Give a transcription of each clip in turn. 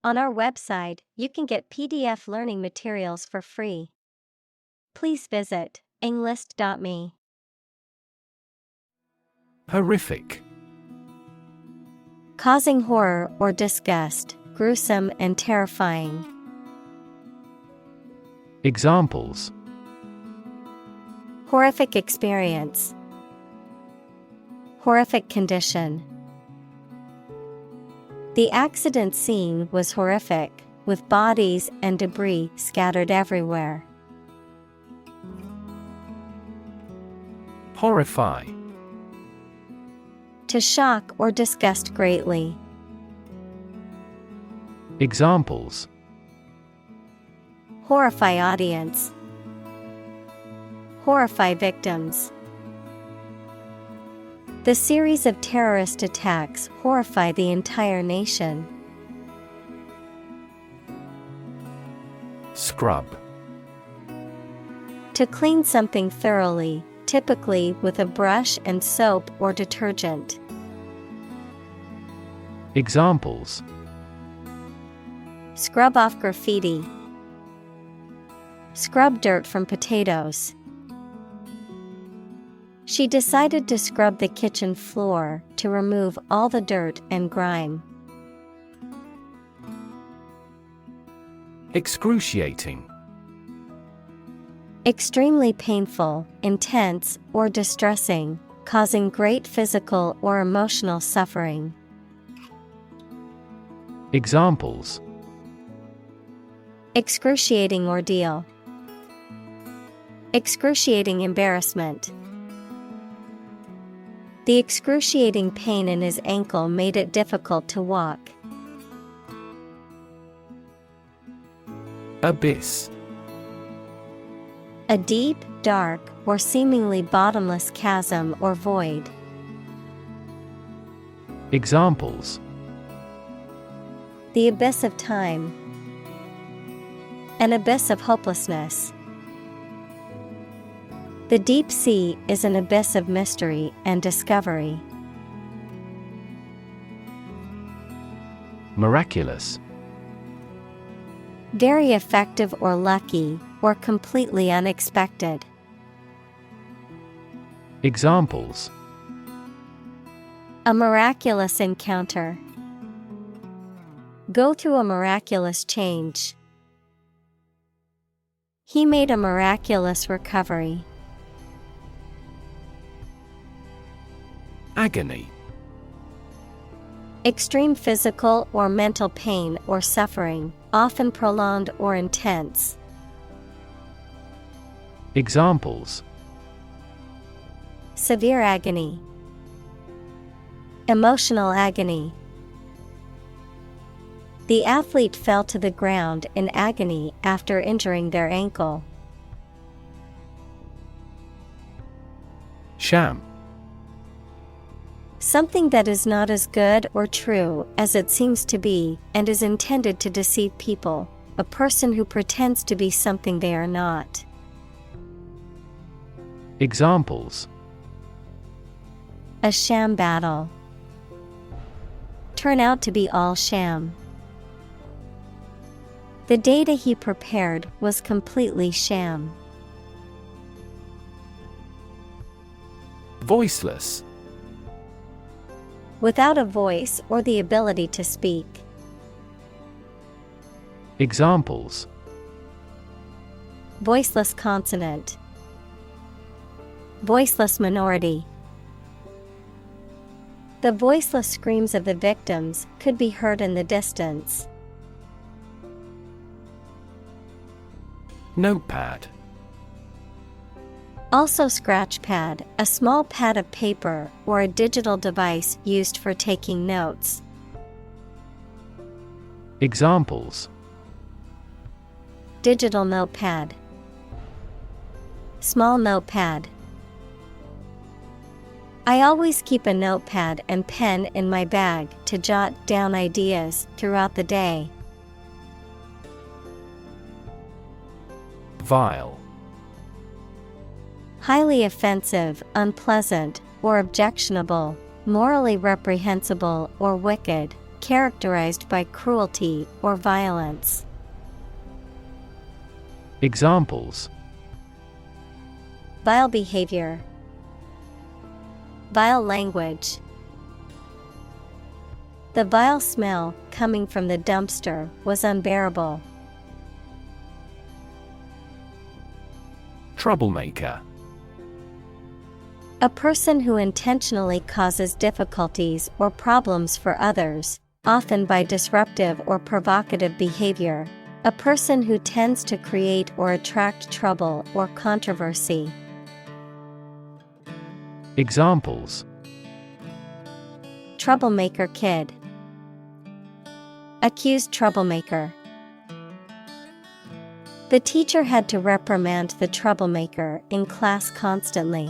On our website, you can get PDF learning materials for free. Please visit englist.me. Horrific. Causing horror or disgust, gruesome and terrifying. Examples: Horrific experience. Horrific condition. The accident scene was horrific, with bodies and debris scattered everywhere. Horrify. To shock or disgust greatly. Examples: Horrify audience. Horrify victims. The series of terrorist attacks horrify the entire nation. Scrub. To clean something thoroughly, typically with a brush and soap or detergent. Examples: Scrub off graffiti. Scrub dirt from potatoes. She decided to scrub the kitchen floor to remove all the dirt and grime. Excruciating. Extremely painful, intense, or distressing, causing great physical or emotional suffering. Examples: Excruciating ordeal. Excruciating embarrassment. The excruciating pain in his ankle made it difficult to walk. Abyss. A deep, dark, or seemingly bottomless chasm or void. Examples: The abyss of time. An abyss of hopelessness. The deep sea is an abyss of mystery and discovery. Miraculous. Very effective or lucky, or completely unexpected. Examples: A miraculous encounter. Go through a miraculous change. He made a miraculous recovery. Agony. Extreme physical or mental pain or suffering, often prolonged or intense. Examples: Severe agony. Emotional agony. The athlete fell to the ground in agony after injuring their ankle. Sham. Something that is not as good or true as it seems to be and is intended to deceive people, a person who pretends to be something they are not. Examples: A sham battle. Turn out to be all sham. The data he prepared was completely sham. Voiceless. Without a voice or the ability to speak. Examples: Voiceless consonant. Voiceless minority. The voiceless screams of the victims could be heard in the distance. Notepad. Also scratch pad, a small pad of paper or a digital device used for taking notes. Examples: Digital notepad. Small notepad. I always keep a notepad and pen in my bag to jot down ideas throughout the day. Vile. Highly offensive, unpleasant, or objectionable, morally reprehensible or wicked, characterized by cruelty or violence. Examples: Vile behavior. Vile language. The vile smell coming from the dumpster was unbearable. Troublemaker. A person who intentionally causes difficulties or problems for others, often by disruptive or provocative behavior. A person who tends to create or attract trouble or controversy. Examples: Troublemaker kid. Accused troublemaker. The teacher had to reprimand the troublemaker in class constantly.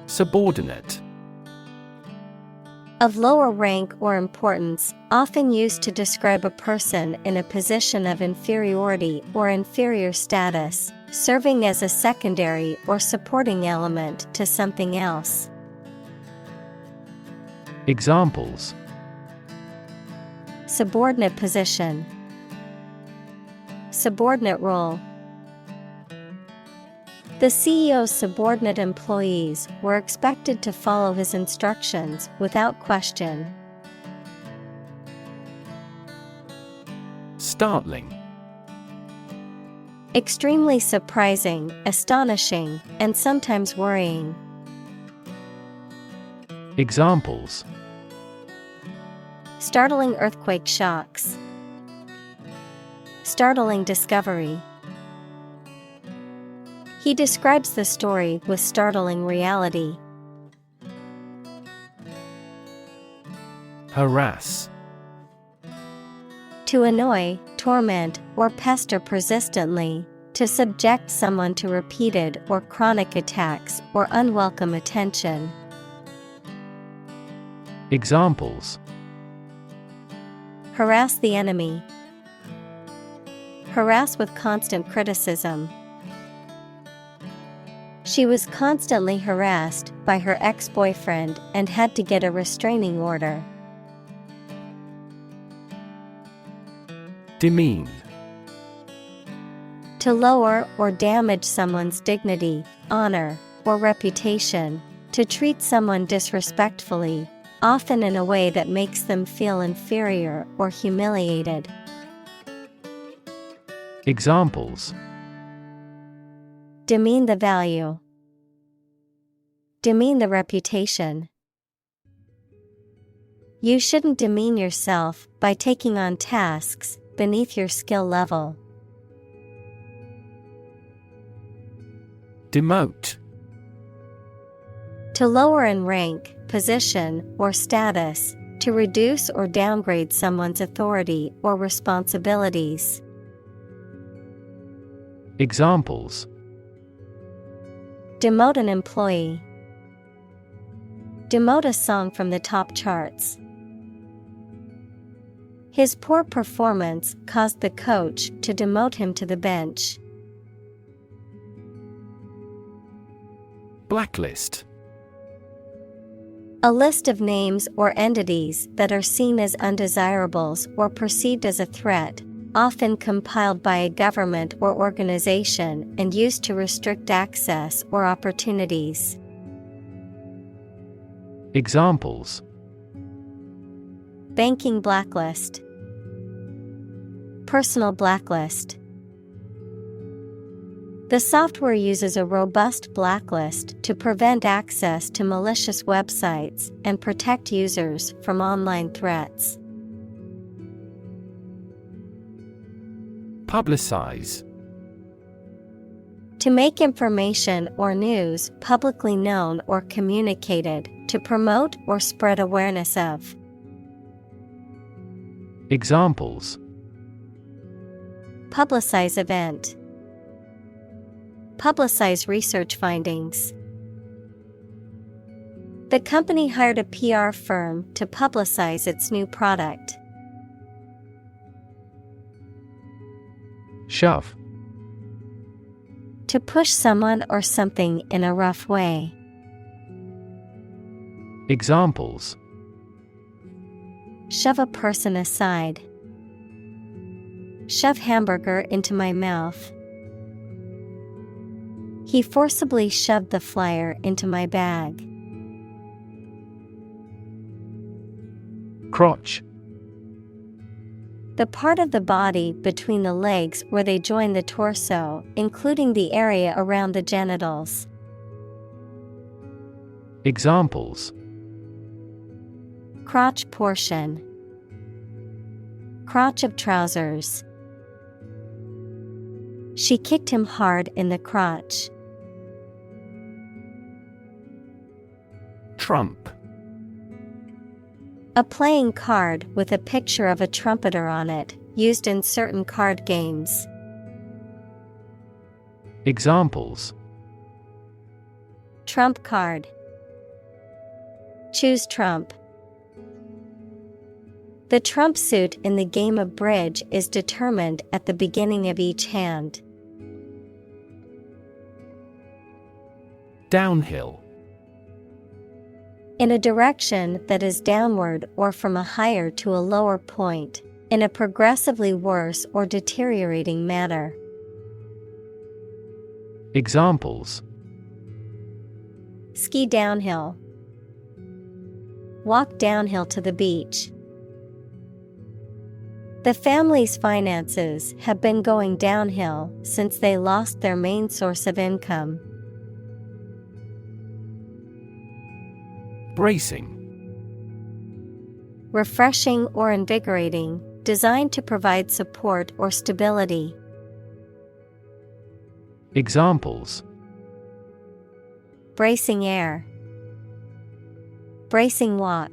Subordinate. Of lower rank or importance, often used to describe a person in a position of inferiority or inferior status, serving as a secondary or supporting element to something else. Examples: Subordinate position. Subordinate role. The CEO's subordinate employees were expected to follow his instructions without question. Startling. Extremely surprising, astonishing, and sometimes worrying. Examples: Startling earthquake shocks. Startling discovery. He describes the story with startling reality. Harass. To annoy, torment, or pester persistently, to subject someone to repeated or chronic attacks or unwelcome attention. Examples: Harass the enemy. Harass with constant criticism. She was constantly harassed by her ex-boyfriend and had to get a restraining order. Demean. To lower or damage someone's dignity, honor, or reputation. To treat someone disrespectfully, often in a way that makes them feel inferior or humiliated. Examples: Demean the value. Demean the reputation. You shouldn't demean yourself by taking on tasks beneath your skill level. Demote. To lower in rank, position, or status, to reduce or downgrade someone's authority or responsibilities. Examples: Demote an employee. Demote a song from the top charts. His poor performance caused the coach to demote him to the bench. Blacklist. A list of names or entities that are seen as undesirables or perceived as a threat, often compiled by a government or organization and used to restrict access or opportunities. Examples: Banking blacklist. Personal blacklist. The software uses a robust blacklist to prevent access to malicious websites and protect users from online threats. Publicize. To make information or news publicly known or communicated, to promote or spread awareness of. Examples: Publicize event. Publicize research findings. The company hired a PR firm to publicize its new product. Shove. To push someone or something in a rough way. Examples: shove a person aside. Shove hamburger into my mouth. He forcibly shoved the flyer into my bag. Crotch. The part of the body between the legs where they join the torso, including the area around the genitals. Examples: crotch portion. Crotch of trousers. She kicked him hard in the crotch. Trump. A playing card with a picture of a trumpeter on it, used in certain card games. Examples: Trump card. Choose trump. The trump suit in the game of bridge is determined at the beginning of each hand. Downhill. In a direction that is downward or from a higher to a lower point, in a progressively worse or deteriorating manner. Examples: ski downhill. Walk downhill to the beach. The family's finances have been going downhill since they lost their main source of income. Bracing. Refreshing or invigorating, designed to provide support or stability. Examples: bracing air. Bracing walk.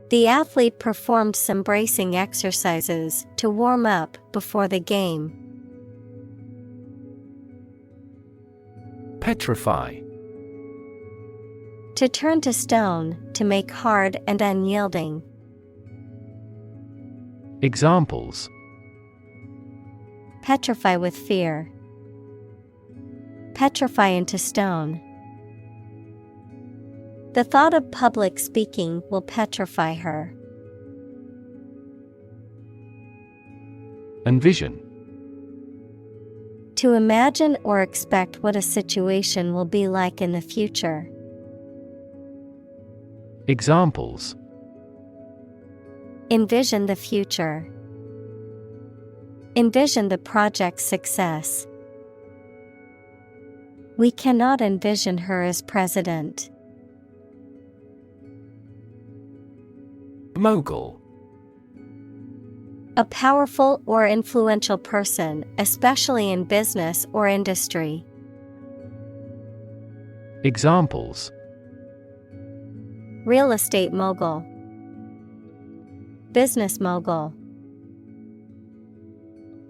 The athlete performed some bracing exercises to warm up before the game. Petrify. To turn to stone, to make hard and unyielding. Examples: petrify with fear. Petrify into stone. The thought of public speaking will petrify her. Envision. To imagine or expect what a situation will be like in the future. Examples: envision the future. Envision the project's success. We cannot envision her as president. Mogul. A powerful or influential person, especially in business or industry. Examples: real estate mogul. Business mogul.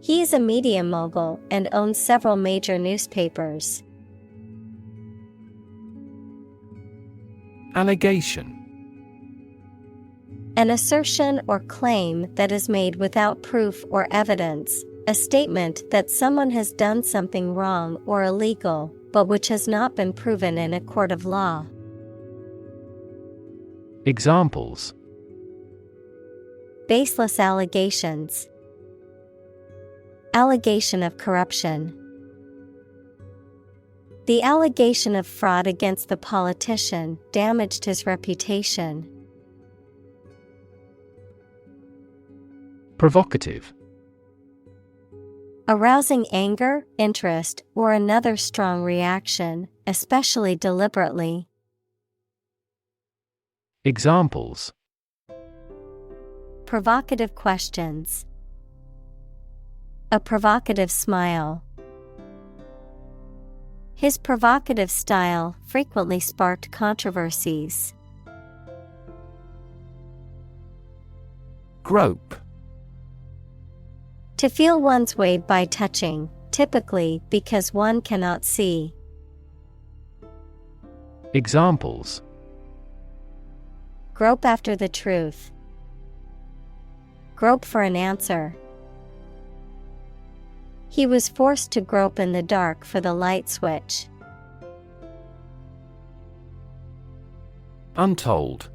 He is a media mogul and owns several major newspapers. Allegation. An assertion or claim that is made without proof or evidence, a statement that someone has done something wrong or illegal, but which has not been proven in a court of law. Examples: baseless allegations. Allegation of corruption. The allegation of fraud against the politician damaged his reputation. Provocative. Arousing anger, interest, or another strong reaction, especially deliberately. Examples: provocative questions. A provocative smile. His provocative style frequently sparked controversies. Grope. To feel one's way by touching, typically because one cannot see. Examples: grope after the truth. Grope for an answer. He was forced to grope in the dark for the light switch. Untold.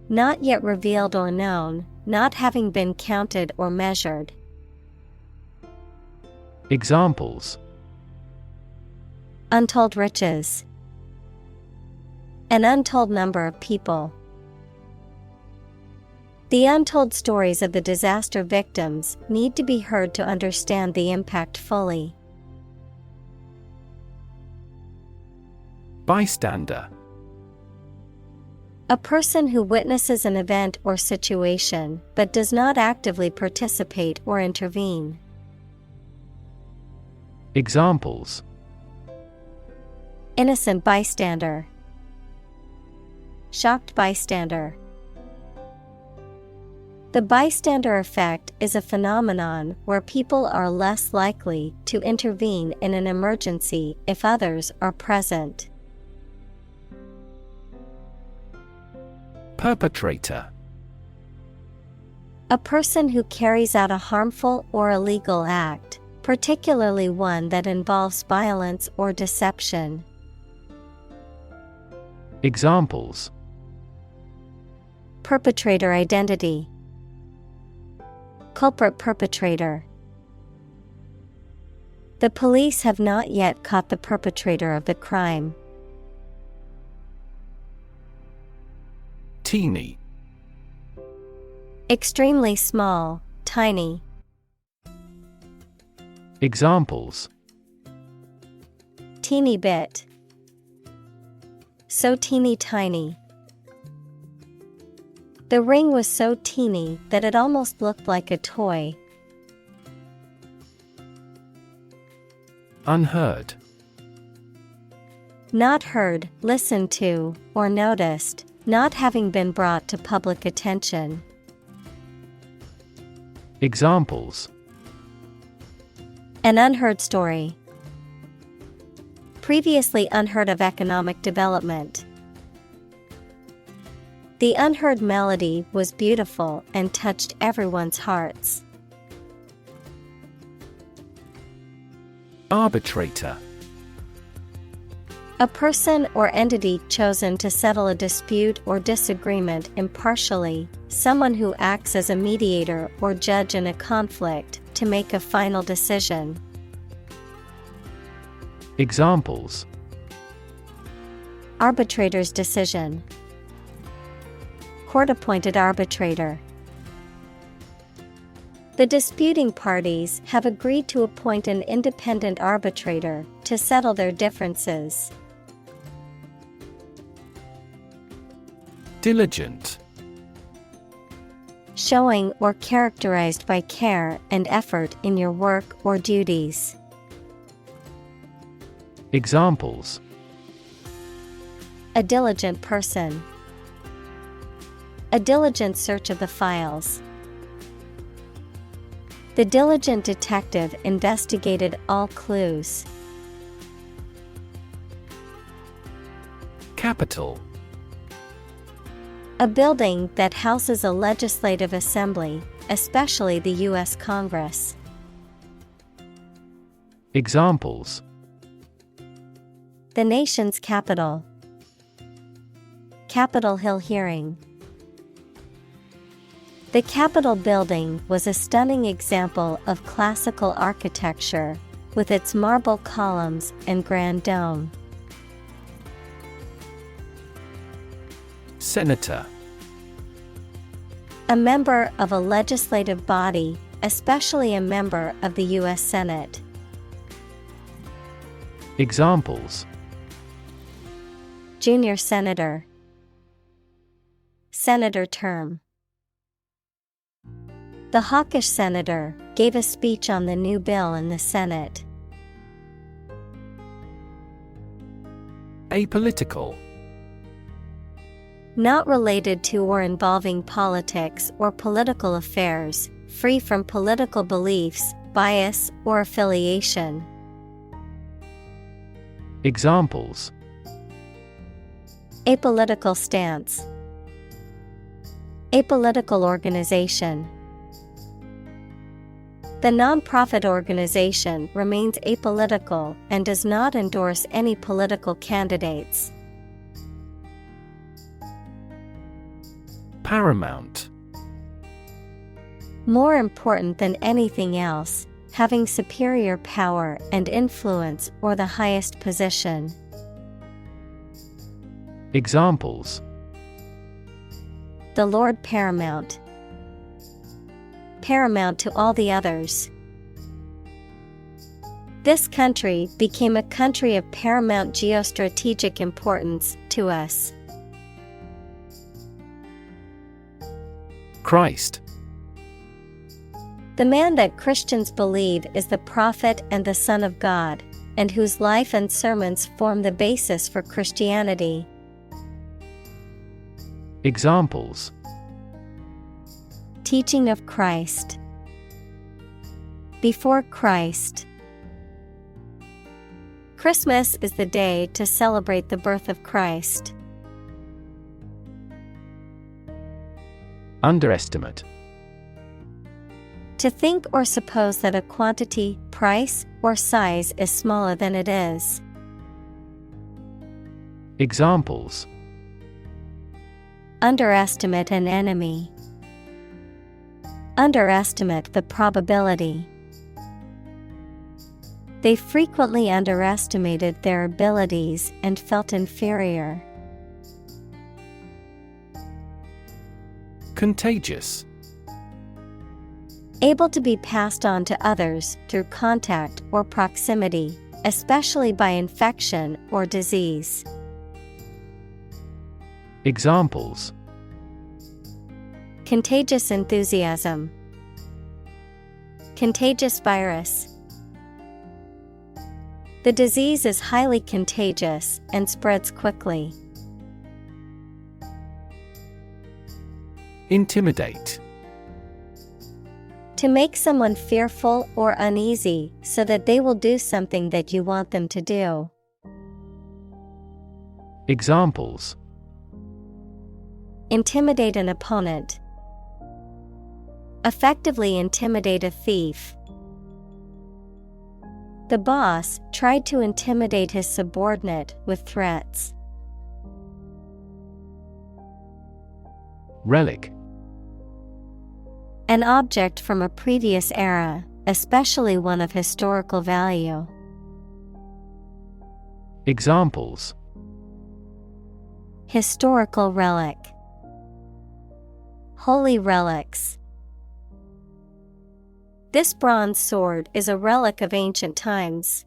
Not yet revealed or known, not having been counted or measured. Examples: Untold riches. An untold number of people. The untold stories of the disaster victims need to be heard to understand the impact fully. Bystander. A person who witnesses an event or situation but does not actively participate or intervene. Examples: Innocent bystander. Shocked bystander. The bystander effect is a phenomenon where people are less likely to intervene in an emergency if others are present. Perpetrator. A person who carries out a harmful or illegal act, particularly one that involves violence or deception. Examples: Perpetrator identity. Culprit perpetrator. The police have not yet caught the perpetrator of the crime. Teeny. Extremely small, tiny. Examples: Teeny bit. So teeny tiny. The ring was so teeny that it almost looked like a toy. Unheard. Not heard, listened to, or noticed, not having been brought to public attention. Examples: An unheard story. Previously unheard of economic development. The unheard melody was beautiful and touched everyone's hearts. Arbitrator. A person or entity chosen to settle a dispute or disagreement impartially, someone who acts as a mediator or judge in a conflict to make a final decision. Examples: Arbitrator's decision. Court-appointed arbitrator. The disputing parties have agreed to appoint an independent arbitrator to settle their differences. Diligent. Showing or characterized by care and effort in your work or duties. Examples: A diligent person. A diligent search of the files. The diligent detective investigated all clues. Capitol. A building that houses a legislative assembly, especially the U.S. Congress. Examples: The nation's capital. Capitol Hill hearing. The Capitol building was a stunning example of classical architecture, with its marble columns and grand dome. Senator. A member of a legislative body, especially a member of the U.S. Senate. Examples: Junior senator. Senator term. The hawkish senator gave a speech on the new bill in the Senate. Apolitical. Not related to or involving politics or political affairs, free from political beliefs, bias, or affiliation. Examples: Apolitical stance. Apolitical organization. The nonprofit organization remains apolitical and does not endorse any political candidates. Paramount. More important than anything else, having superior power and influence or the highest position. Examples: The Lord paramount. Paramount to all the others. This country became a country of paramount geostrategic importance to us. Christ. The man that Christians believe is the prophet and the Son of God, and whose life and sermons form the basis for Christianity. Examples: Teaching of Christ. Before Christ. Christmas is the day to celebrate the birth of Christ. Underestimate. To think or suppose that a quantity, price, or size is smaller than it is. Examples: Underestimate an enemy. Underestimate the probability. They frequently underestimated their abilities and felt inferior. Contagious. Able to be passed on to others through contact or proximity, especially by infection or disease. Examples: Contagious enthusiasm. Contagious virus. The disease is highly contagious and spreads quickly. Intimidate. To make someone fearful or uneasy so that they will do something that you want them to do. Examples: Intimidate an opponent. Effectively intimidate a thief. The boss tried to intimidate his subordinate with threats. Relic. An object from a previous era, especially one of historical value. Examples: Historical relic. Holy relics. This bronze sword is a relic of ancient times.